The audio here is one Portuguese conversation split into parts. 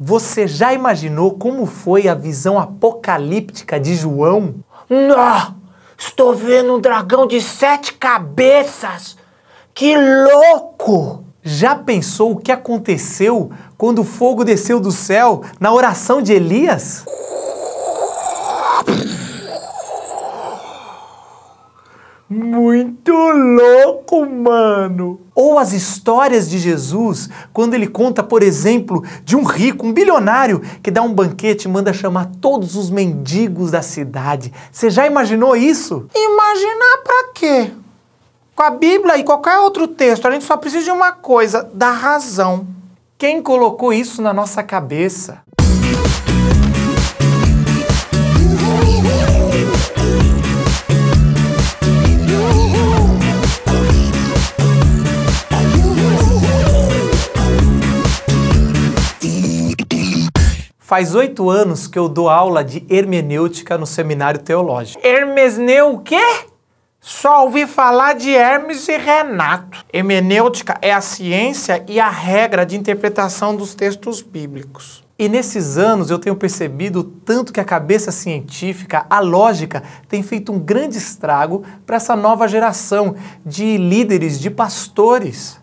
Você já imaginou como foi a visão apocalíptica de João? Não! Estou vendo um dragão de 7 cabeças! Que louco! Já pensou o que aconteceu quando o fogo desceu do céu na oração de Elias? Muito louco, mano! Ou as histórias de Jesus, quando ele conta, por exemplo, de um rico, um bilionário, que dá um banquete e manda chamar todos os mendigos da cidade. Você já imaginou isso? Imaginar pra quê? Com a Bíblia e qualquer outro texto, a gente só precisa de uma coisa, da razão. Quem colocou isso na nossa cabeça? Faz 8 anos que eu dou aula de hermenêutica no seminário teológico. Hermesneu o quê? Só ouvi falar de Hermes e Renato. Hermenêutica é a ciência e a regra de interpretação dos textos bíblicos. E nesses anos eu tenho percebido tanto que a cabeça científica, a lógica, tem feito um grande estrago para essa nova geração de líderes, de pastores.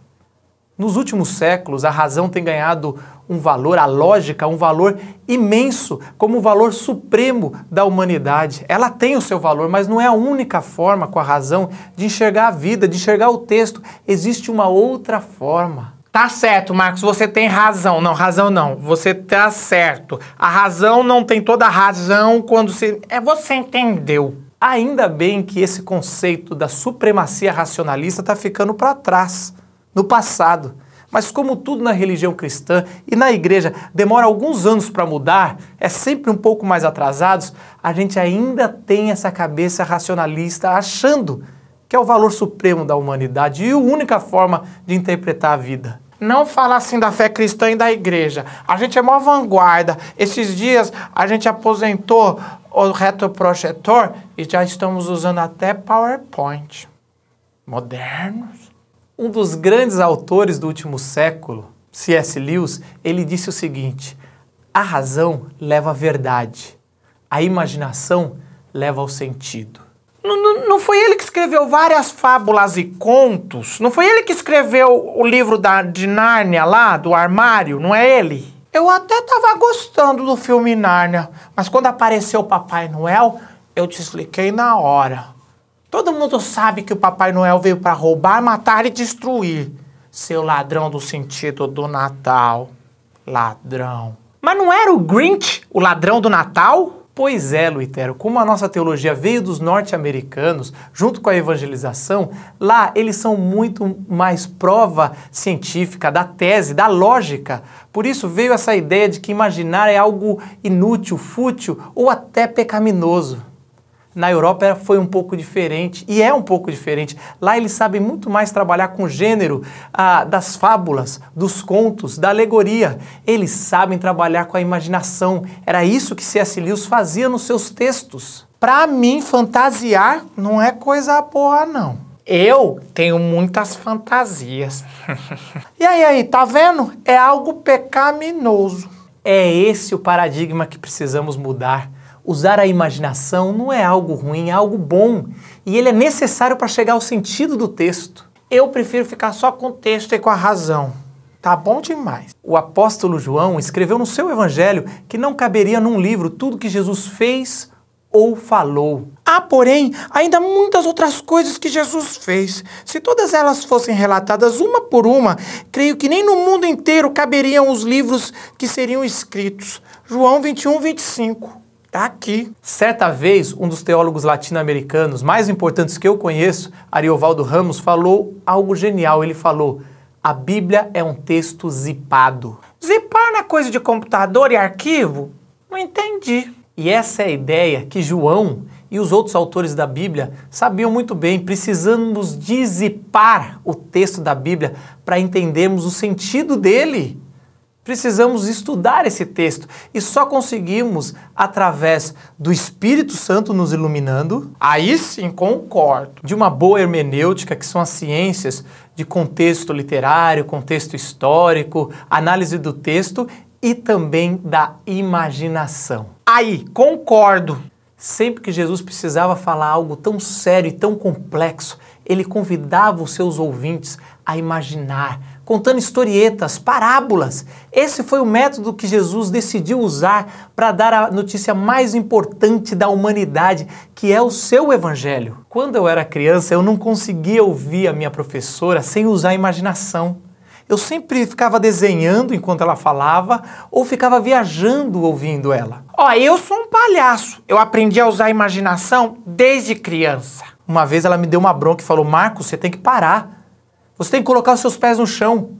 Nos últimos séculos, a razão tem ganhado um valor, a lógica, um valor imenso, como o valor supremo da humanidade. Ela tem o seu valor, mas não é a única forma com a razão de enxergar a vida, de enxergar o texto. Existe uma outra forma. Tá certo, Marcos, você tem razão. Não, razão não. Você tá certo. A razão não tem toda a razão quando se... você entendeu. Ainda bem que esse conceito da supremacia racionalista está ficando para trás, no passado. Mas como tudo na religião cristã e na igreja demora alguns anos para mudar, é sempre um pouco mais atrasados, a gente ainda tem essa cabeça racionalista achando que é o valor supremo da humanidade e a única forma de interpretar a vida. Não fala assim da fé cristã e da igreja. A gente é mó vanguarda. Esses dias a gente aposentou o retroprojetor e já estamos usando até PowerPoint. Modernos. Um dos grandes autores do último século, C.S. Lewis, ele disse o seguinte: a razão leva à verdade, a imaginação leva ao sentido. Não foi ele que escreveu várias fábulas e contos? Não foi ele que escreveu o livro de Nárnia lá, do armário? Não é ele? Eu até tava gostando do filme Nárnia, mas quando apareceu o Papai Noel, eu desliguei na hora. Todo mundo sabe que o Papai Noel veio para roubar, matar e destruir. Seu ladrão do sentido do Natal. Ladrão. Mas não era o Grinch, o ladrão do Natal? Pois é, Luitério, como a nossa teologia veio dos norte-americanos, junto com a evangelização, lá eles são muito mais prova científica, da tese, da lógica. Por isso veio essa ideia de que imaginar é algo inútil, fútil ou até pecaminoso. Na Europa foi um pouco diferente, e é um pouco diferente. Lá eles sabem muito mais trabalhar com o gênero das fábulas, dos contos, da alegoria. Eles sabem trabalhar com a imaginação. Era isso que C.S. Lewis fazia nos seus textos. Pra mim, fantasiar não é coisa boa, não. Eu tenho muitas fantasias. E aí, tá vendo? É algo pecaminoso. É esse o paradigma que precisamos mudar. Usar a imaginação não é algo ruim, é algo bom. E ele é necessário para chegar ao sentido do texto. Eu prefiro ficar só com o texto e com a razão. Tá bom demais. O apóstolo João escreveu no seu evangelho que não caberia num livro tudo que Jesus fez ou falou. Há, porém, ainda muitas outras coisas que Jesus fez. Se todas elas fossem relatadas uma por uma, creio que nem no mundo inteiro caberiam os livros que seriam escritos. João 21, 25. Tá aqui. Certa vez, um dos teólogos latino-americanos mais importantes que eu conheço, Ariovaldo Ramos, falou algo genial. Ele falou: a Bíblia é um texto zipado. Zipar não é coisa de computador e arquivo? Não entendi. E essa é a ideia que João e os outros autores da Bíblia sabiam muito bem. Precisamos dizipar o texto da Bíblia para entendermos o sentido dele. Precisamos estudar esse texto e só conseguimos através do Espírito Santo nos iluminando. Aí sim, concordo. De uma boa hermenêutica, que são as ciências de contexto literário, contexto histórico, análise do texto e também da imaginação. Aí, concordo. Sempre que Jesus precisava falar algo tão sério e tão complexo, ele convidava os seus ouvintes a imaginar, contando historietas, parábolas. Esse foi o método que Jesus decidiu usar para dar a notícia mais importante da humanidade, que é o seu evangelho. Quando eu era criança, eu não conseguia ouvir a minha professora sem usar a imaginação. Eu sempre ficava desenhando enquanto ela falava ou ficava viajando ouvindo ela. Ó, eu sou um palhaço. Eu aprendi a usar a imaginação desde criança. Uma vez ela me deu uma bronca e falou: Marcos, você tem que parar. Você tem que colocar os seus pés no chão,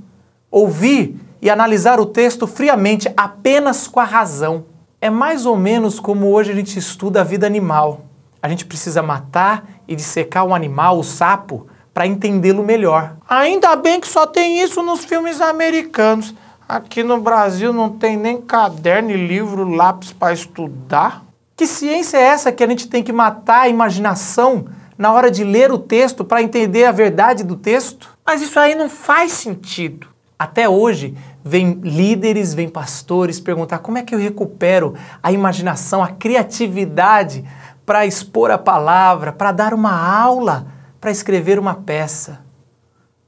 ouvir e analisar o texto friamente, apenas com a razão. É mais ou menos como hoje a gente estuda a vida animal. A gente precisa matar e dissecar um animal, o sapo, para entendê-lo melhor. Ainda bem que só tem isso nos filmes americanos. Aqui no Brasil não tem nem caderno e livro, lápis para estudar. Que ciência é essa que a gente tem que matar a imaginação na hora de ler o texto para entender a verdade do texto? Mas isso aí não faz sentido. Até hoje, vem líderes, vem pastores perguntar como é que eu recupero a imaginação, a criatividade para expor a palavra, para dar uma aula, para escrever uma peça.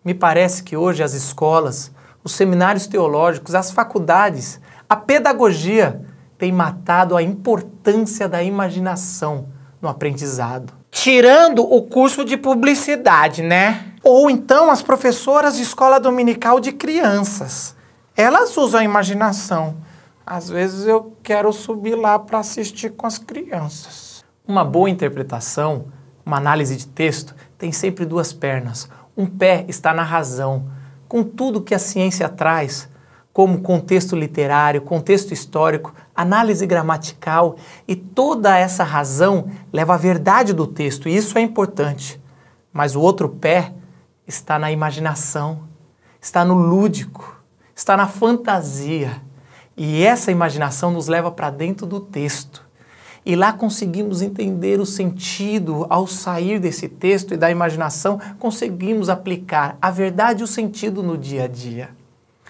Me parece que hoje as escolas, os seminários teológicos, as faculdades, a pedagogia têm matado a importância da imaginação no aprendizado. Tirando o curso de publicidade, né? Ou então as professoras de escola dominical de crianças. Elas usam a imaginação. Às vezes eu quero subir lá para assistir com as crianças. Uma boa interpretação, uma análise de texto, tem sempre duas pernas. Um pé está na razão, com tudo que a ciência traz, como contexto literário, contexto histórico, análise gramatical, e toda essa razão leva à verdade do texto, e isso é importante. Mas o outro pé está na imaginação, está no lúdico, está na fantasia, e essa imaginação nos leva para dentro do texto. E lá conseguimos entender o sentido. Ao sair desse texto e da imaginação, conseguimos aplicar a verdade e o sentido no dia a dia.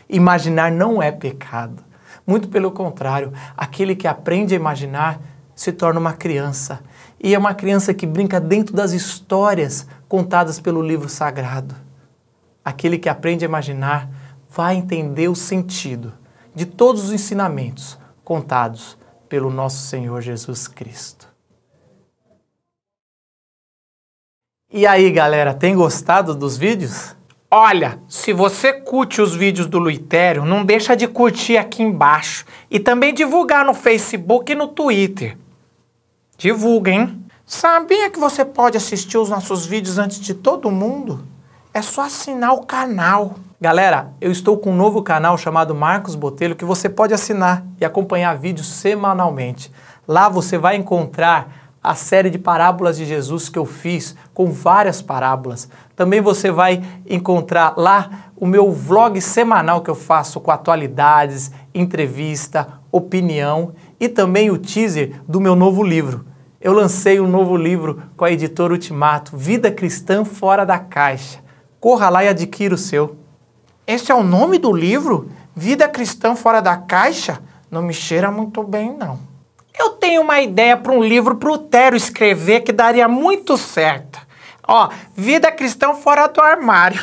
Imaginar não é pecado. Muito pelo contrário, aquele que aprende a imaginar se torna uma criança. E é uma criança que brinca dentro das histórias contadas pelo livro sagrado. Aquele que aprende a imaginar vai entender o sentido de todos os ensinamentos contados pelo nosso Senhor Jesus Cristo. E aí, galera, tem gostado dos vídeos? Olha, se você curte os vídeos do Luitério, não deixa de curtir aqui embaixo. E também divulgar no Facebook e no Twitter. Divulga, hein? Sabia que você pode assistir os nossos vídeos antes de todo mundo? É só assinar o canal. Galera, eu estou com um novo canal chamado Marcos Botelho que você pode assinar e acompanhar vídeos semanalmente. Lá você vai encontrar a série de parábolas de Jesus que eu fiz com várias parábolas. Também você vai encontrar lá o meu vlog semanal que eu faço com atualidades, entrevista, opinião e também o teaser do meu novo livro. Eu lancei um novo livro com a editora Ultimato, Vida Cristã Fora da Caixa. Corra lá e adquira o seu. Esse é o nome do livro? Vida Cristã Fora da Caixa? Não me cheira muito bem, não. Eu tenho uma ideia para um livro pro Tero escrever que daria muito certo. Ó, Vida Cristã Fora do Armário.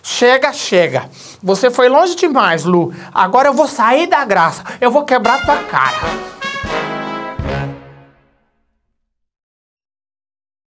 Chega, chega. Você foi longe demais, Lu. Agora eu vou sair da graça. Eu vou quebrar tua cara.